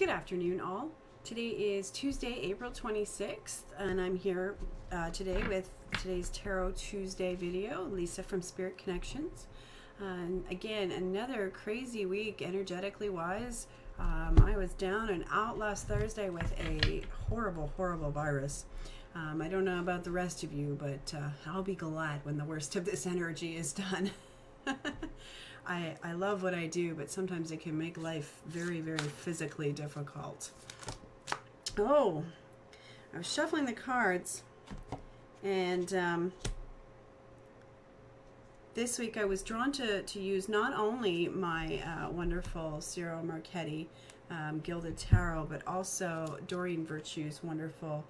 Good afternoon, all. Today is Tuesday, April 26th, and I'm here today with today's Tarot Tuesday video. Lisa from Spirit Connections. And again, another crazy week energetically wise. I was down and out last Thursday with a horrible virus. I don't know about the rest of you, but I'll be glad when the worst of this energy is done. I love what I do, but sometimes it can make life very physically difficult. Oh, I was shuffling the cards, and this week I was drawn to use not only my wonderful Ciro Marchetti Gilded Tarot, but also Doreen Virtue's wonderful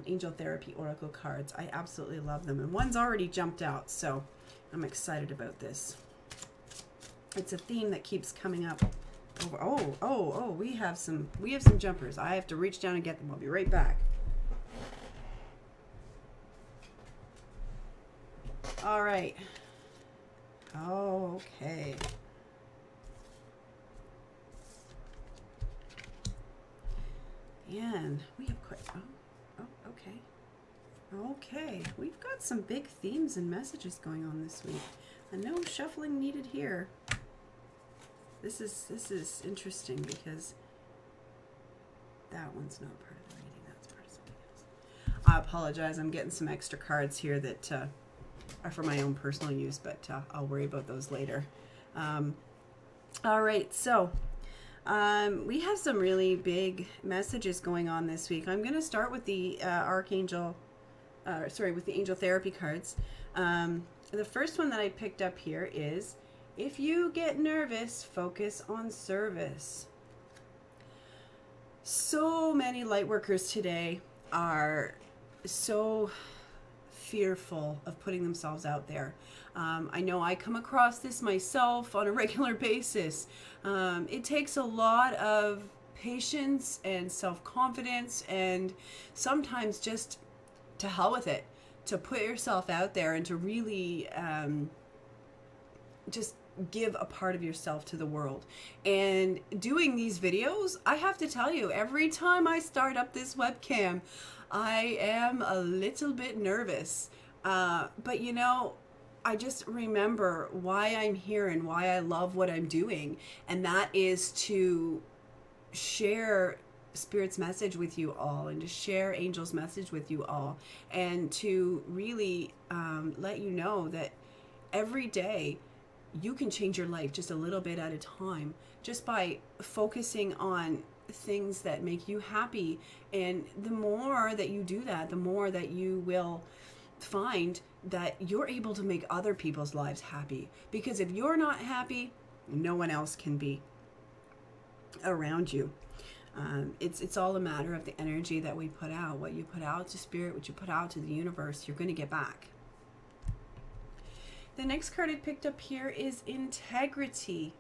Angel Therapy Oracle cards. I absolutely love them, and one's already jumped out, so I'm excited about this. It's a theme that keeps coming up. Oh, we have some jumpers. I have to reach down and get them. I'll be right back. All right. Okay. And we have quite, okay. We've got some big themes and messages going on this week. And no shuffling needed here. This is interesting because that one's not part of the reading. That's part of something else. I apologize. I'm getting some extra cards here that are for my own personal use, but I'll worry about those later. All right, so we have some really big messages going on this week. I'm going to start with the with the Angel Therapy cards. The first one that I picked up here is, if you get nervous, focus on service. So many light workers today are so fearful of putting themselves out there. I know I come across this myself on a regular basis. It takes a lot of patience and self-confidence, and sometimes just to hell with it, to put yourself out there and to really just give a part of yourself to the world. And doing these videos, I have to tell you, every time I start up this webcam, I am a little bit nervous. But you know, I just remember why I'm here and why I love what I'm doing. And that is to share Spirit's message with you all, and to share Angel's message with you all, and to really let you know that every day you can change your life just a little bit at a time, just by focusing on things that make you happy. And the more that you do that, the more that you will find that you're able to make other people's lives happy. Because if you're not happy, no one else can be around you. It's all a matter of the energy that we put out. What you put out to Spirit, what you put out to the universe, you're going to get back. The next card I picked up here is Integrity.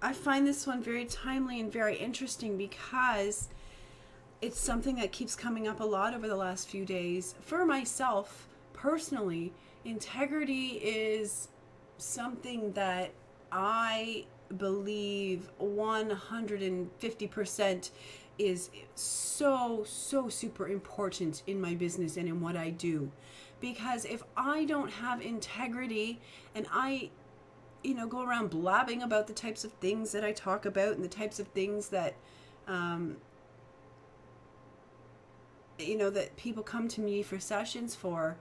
I find this one very timely and very interesting because it's something that keeps coming up a lot over the last few days. For myself, personally, integrity is something that I believe 150% is so super important in my business and in what I do. Because if I don't have integrity, and I, go around blabbing about the types of things that I talk about and the types of things that, that people come to me for sessions for,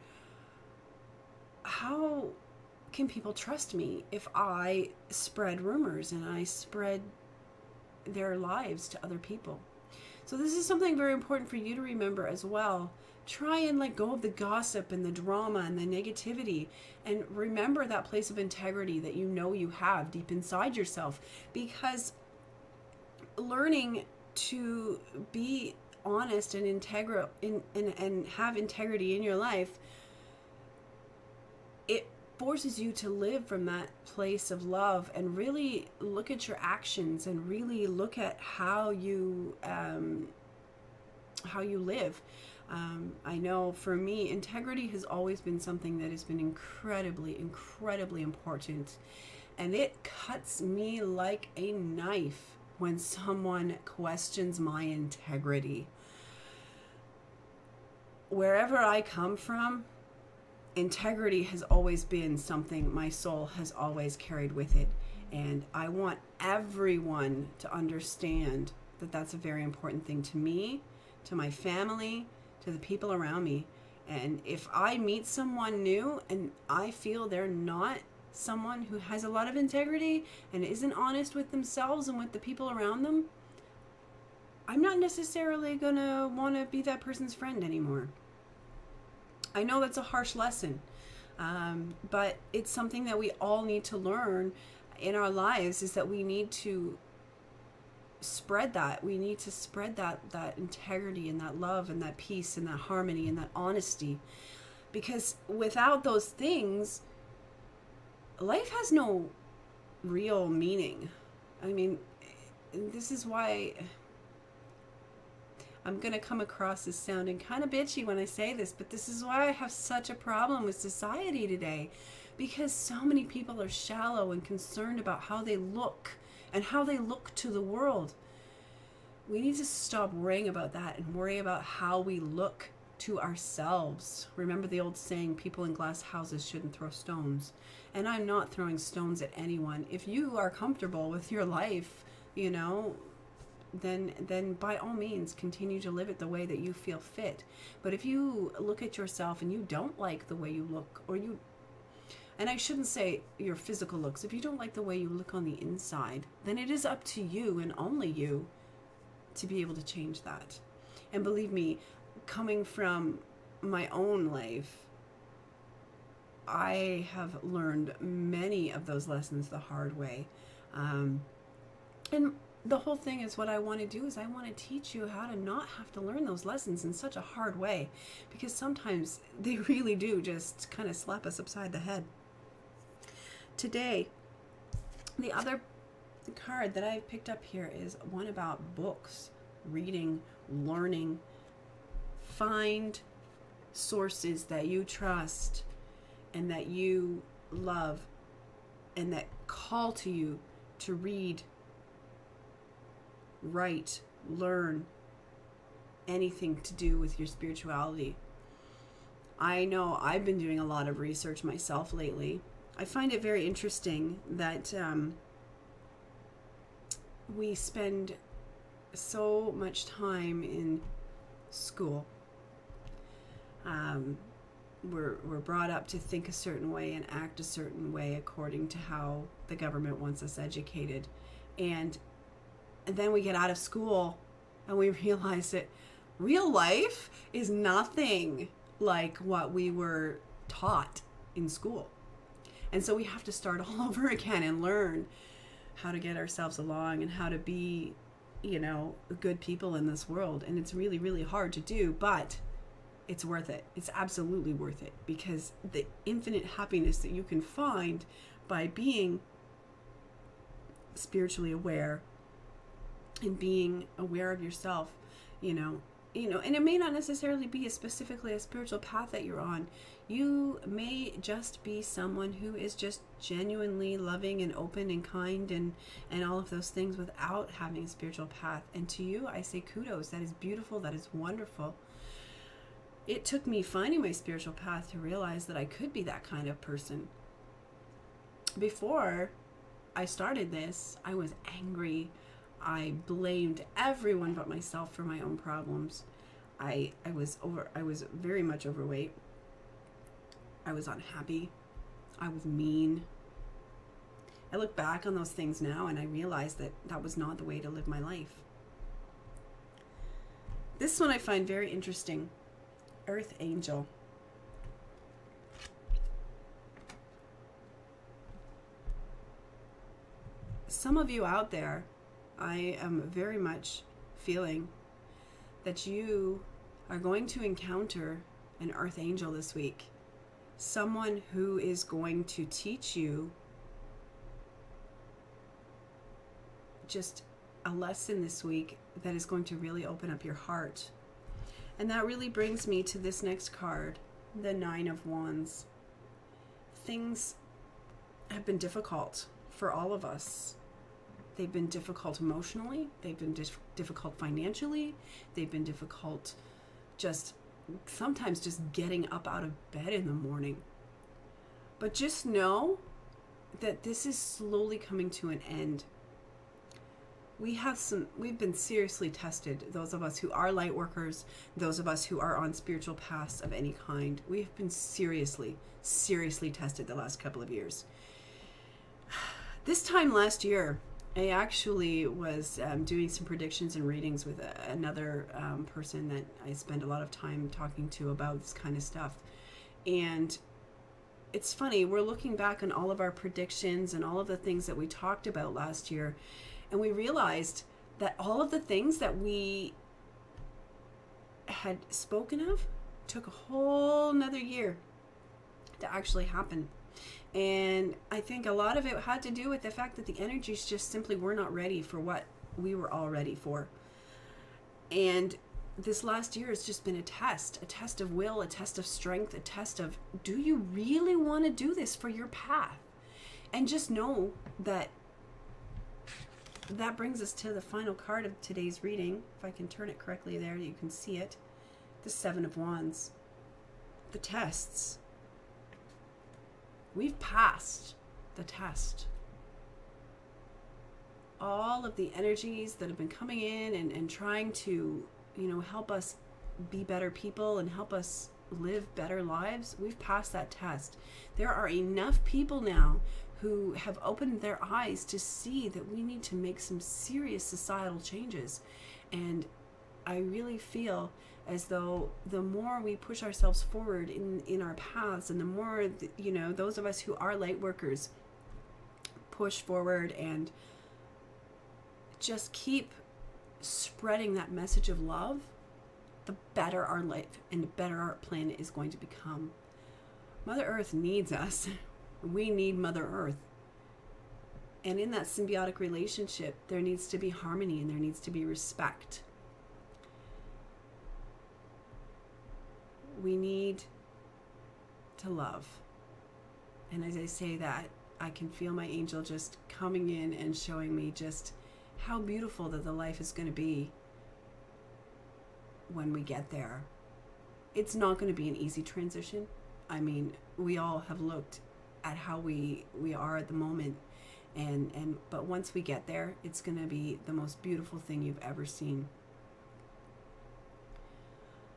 how can people trust me if I spread rumors and I spread their lives to other people? So this is something very important for you to remember as well. Try and let go of the gossip and the drama and the negativity, and remember that place of integrity that you know you have deep inside yourself. Because learning to be honest and integral and have integrity in your life, it forces you to live from that place of love and really look at your actions and really look at how you live. I know for me, integrity has always been something that has been incredibly important, and it cuts me like a knife when someone questions my integrity. Wherever I come from, integrity has always been something my soul has always carried with it. And I want everyone to understand that that's a very important thing to me, to my family, to the people around me. And if I meet someone new and I feel they're not someone who has a lot of integrity and isn't honest with themselves and with the people around them, I'm not necessarily gonna want to be that person's friend anymore. I know that's a harsh lesson, but it's something that we all need to learn in our lives, is that we need to spread that. We need to spread that integrity and that love and that peace and that harmony and that honesty. Because without those things, life has no real meaning. I mean, this is why I'm going to come across as sounding kind of bitchy when I say this, but this is why I have such a problem with society today. Because so many people are shallow and concerned about how they look and how they look to the world. We need to stop worrying about that and worry about how we look to ourselves. Remember the old saying, people in glass houses shouldn't throw stones. And I'm not throwing stones at anyone. If you are comfortable with your life, you know, then by all means continue to live it the way that you feel fit. But if you look at yourself and you don't like the way you look, or you, and I shouldn't say your physical looks, if you don't like the way you look on the inside, then it is up to you and only you to be able to change that. And believe me, coming from my own life, I have learned many of those lessons the hard way. And the whole thing is, what I want to do is I want to teach you how to not have to learn those lessons in such a hard way, because sometimes they really do just kind of slap us upside the head. Today, the other card that I picked up here is one about books, reading, learning. Find sources that you trust and that you love and that call to you to read, write, learn, anything to do with your spirituality. I know I've been doing a lot of research myself lately. I find it very interesting that we spend so much time in school. We're brought up to think a certain way and act a certain way according to how the government wants us educated. And then we get out of school and we realize that real life is nothing like what we were taught in school. And so we have to start all over again and learn how to get ourselves along and how to be, you know, good people in this world. And it's really, really hard to do, but it's worth it. It's absolutely worth it, because the infinite happiness that you can find by being spiritually aware and being aware of yourself, you know, and it may not necessarily be specifically a spiritual path that you're on. You may just be someone who is just genuinely loving and open and kind and all of those things without having a spiritual path. And to you, I say kudos. That is beautiful. That is wonderful. It took me finding my spiritual path to realize that I could be that kind of person. Before I started this, I was angry. I blamed everyone but myself for my own problems. I was very much overweight. I was unhappy. I was mean. I look back on those things now and I realize that that was not the way to live my life. This one I find very interesting. Earth Angel. Some of you out there, I am very much feeling that you are going to encounter an Earth Angel this week. Someone who is going to teach you just a lesson this week that is going to really open up your heart. And that really brings me to this next card, the Nine of Wands. Things have been difficult for all of us. They've been difficult emotionally. They've been difficult financially. They've been difficult just sometimes just getting up out of bed in the morning. But just know that this is slowly coming to an end. We've been seriously tested. Those of us who are light workers, those of us who are on spiritual paths of any kind, we have been seriously tested the last couple of years. This time last year, I actually was doing some predictions and readings with another person that I spend a lot of time talking to about this kind of stuff. And it's funny, we're looking back on all of our predictions and all of the things that we talked about last year, and we realized that all of the things that we had spoken of took a whole nother year to actually happen. And I think a lot of it had to do with the fact that the energies just simply were not ready for what we were all ready for. And this last year has just been a test of will, a test of strength, a test of, do you really want to do this for your path? And just know that brings us to the final card of today's reading. If I can turn it correctly there, you can see it. The Seven of Wands. The tests. We've passed the test. All of the energies that have been coming in and trying to, help us be better people and help us live better lives, we've passed that test. There are enough people now who have opened their eyes to see that we need to make some serious societal changes. And I really feel as though the more we push ourselves forward in our paths, and the more, those of us who are light workers push forward and just keep spreading that message of love, the better our life and the better our planet is going to become. Mother Earth needs us. We need Mother Earth. And in that symbiotic relationship, there needs to be harmony and there needs to be respect. We need to love. And as I say that, I can feel my angel just coming in and showing me just how beautiful that the life is going to be when we get there. It's not going to be an easy transition. I mean, we all have looked at how we are at the moment, but once we get there, it's going to be the most beautiful thing you've ever seen.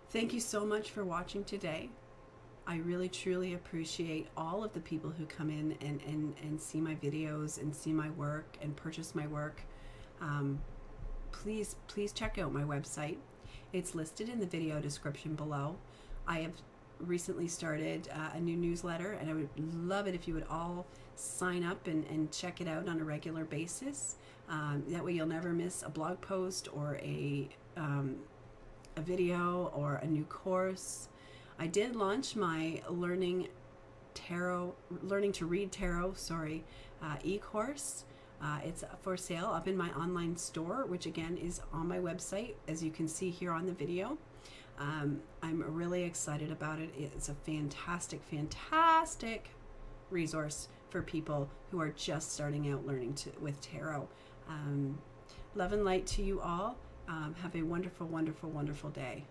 Thank you so much for watching today. I really truly appreciate all of the people who come in and see my videos and see my work and purchase my work. Please check out my website. It's listed in the video description below. I have recently started a new newsletter, and I would love it if you would all sign up and check it out on a regular basis. That way you'll never miss a blog post or a video or a new course. I did launch my learning to read tarot, e-course. It's for sale up in my online store, which again is on my website, as you can see here on the video. I'm really excited about it. It's a fantastic resource for people who are just starting out learning with tarot. Love and light to you all. Have a wonderful, wonderful, wonderful day.